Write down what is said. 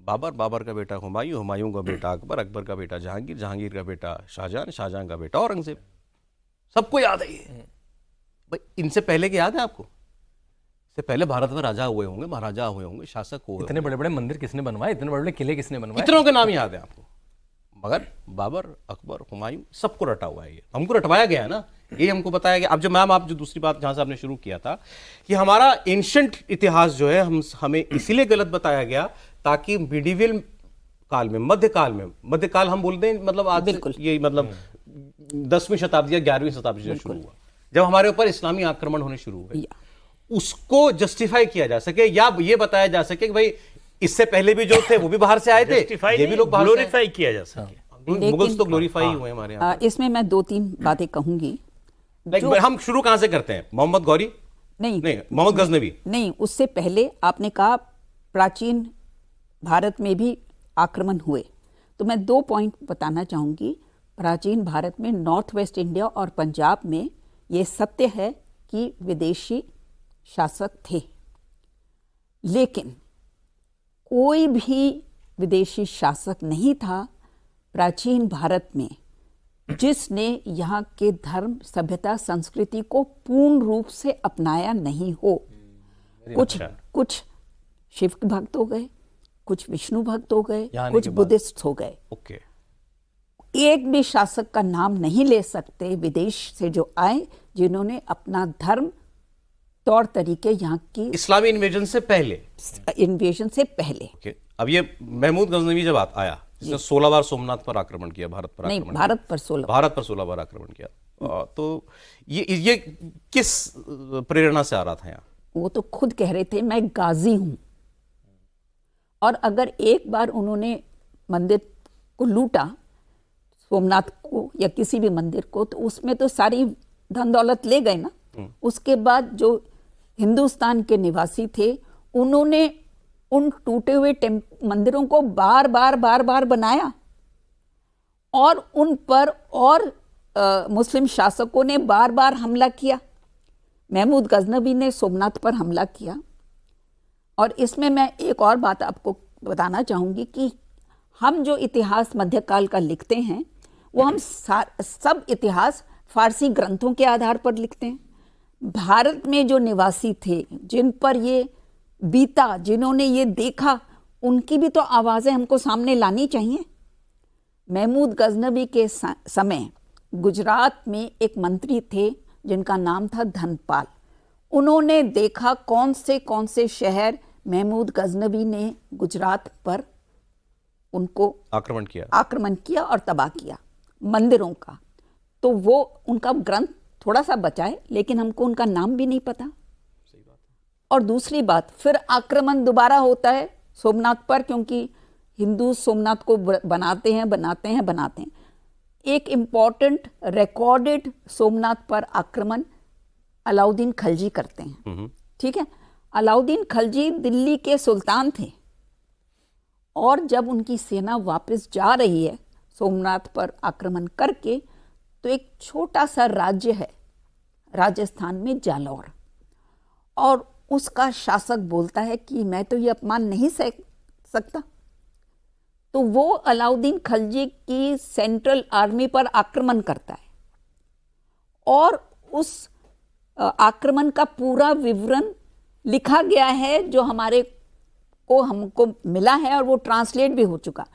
बाबर, बाबर का बेटा हुमायूं, हुमायूं का बेटा अकबर, अकबर का बेटा जहांगीर, जहांगीर का बेटा शाहजहां, शाहजहां का बेटा औरंगजेब। सबको याद है ये। भाई इनसे पहले के याद है आपको? इससे पहले भारत में राजा हुए होंगे, महाराजा हुए होंगे, शासक हुए इतने होंगे। बड़े बड़े मंदिर किसने बनवाए, इतने बड़े बड़े किले किसने बनवाए? कितनों के नाम याद है आपको? मगर बाबर, अकबर, हुमायूं सबको रटा हुआ है ये। हमको रटवाया गया है ना, ये हमको बताया गया। अब जो मैम, आप जो दूसरी बात जहां से आपने शुरू किया था कि हमारा एंशंट इतिहास जो है हमें इसीलिए गलत बताया गया ताकि मिडिवल काल में, मध्यकाल में, मध्यकाल हम बोलते हैं मतलब आज बिल्कुल। ये मतलब 10वीं शताब्दी या 11वीं शताब्दी से शुरू हुआ, जब हमारे ऊपर इस्लामी आक्रमण होने शुरू हुए, उसको जस्टिफाई किया जा सके या ये बताया जा सके कि भाई इससे पहले भी जो थे वो भी बाहर से आए थे, ये भी लोग बाहर से आए। ग्लोरीफाई किया जा सके। मुगल्स तो ग्लोरीफाई हुए हमारे यहाँ। इसमें मैं 2-3 बातें कहूंगी। हम शुरू कहां से करते हैं? मोहम्मद गौरी? नहीं नहीं, मोहम्मद गजनवी? नहीं, उससे पहले आपने कहा प्राचीन भारत में भी आक्रमण हुए, तो मैं 2 पॉइंट बताना चाहूँगी। प्राचीन भारत में नॉर्थ वेस्ट इंडिया और पंजाब में ये सत्य है कि विदेशी शासक थे, लेकिन कोई भी विदेशी शासक नहीं था प्राचीन भारत में जिसने यहाँ के धर्म, सभ्यता, संस्कृति को पूर्ण रूप से अपनाया नहीं हो। कुछ शिव भक्त हो गए, कुछ विष्णु भक्त हो गए, कुछ बुद्धिस्ट हो गए। ओके। एक भी शासक का नाम नहीं ले सकते विदेश से जो आए, जिन्होंने अपना धर्म, तौर तरीके यहाँ की इस्लामी इन्वेजन से पहले, इन्वेजन से पहले। ओके। अब ये महमूद गजनवी जब आया, जिसने 16 बार सोमनाथ पर आक्रमण किया, भारत पर नहीं, आक्रमण भारत पर 16 भारत पर 16 बार आक्रमण किया, तो ये किस प्रेरणा से आ रहा था यहाँ? वो तो खुद कह रहे थे मैं गाजी हूं, और अगर एक बार उन्होंने मंदिर को लूटा, सोमनाथ को या किसी भी मंदिर को, तो उसमें तो सारी धन दौलत ले गए ना। उसके बाद जो हिंदुस्तान के निवासी थे, उन्होंने उन टूटे हुए मंदिरों को बार बार बनाया, और उन पर और मुस्लिम शासकों ने बार बार हमला किया। महमूद गजनवी ने सोमनाथ पर हमला किया। और इसमें मैं एक और बात आपको बताना चाहूँगी कि हम जो इतिहास मध्यकाल का लिखते हैं, वो हम सब इतिहास फारसी ग्रंथों के आधार पर लिखते हैं। भारत में जो निवासी थे, जिन पर ये बीता, जिन्होंने ये देखा, उनकी भी तो आवाज़ें हमको सामने लानी चाहिए। महमूद गजनवी के समय गुजरात में एक मंत्री थे जिनका नाम था धनपाल। उन्होंने देखा कौन से शहर महमूद गजनवी ने गुजरात पर उनको आक्रमण किया और तबाह किया मंदिरों का। तो वो उनका ग्रंथ थोड़ा सा बचा है, लेकिन हमको उनका नाम भी नहीं पता। सही बात है। और दूसरी बात, फिर आक्रमण दोबारा होता है सोमनाथ पर, क्योंकि हिंदू सोमनाथ को बनाते हैं। एक इम्पॉर्टेंट रिकॉर्डेड सोमनाथ पर आक्रमण अलाउद्दीन खलजी करते हैं। ठीक है, अलाउद्दीन खलजी दिल्ली के सुल्तान थे, और जब उनकी सेना वापस जा रही है सोमनाथ पर आक्रमण करके, तो एक छोटा सा राज्य है राजस्थान में, जालौर, और उसका शासक बोलता है कि मैं तो ये अपमान नहीं सह सकता। तो वो अलाउद्दीन खलजी की सेंट्रल आर्मी पर आक्रमण करता है, और उस आक्रमण का पूरा विवरण लिखा गया है जो हमको मिला है, और वो ट्रांसलेट भी हो चुका।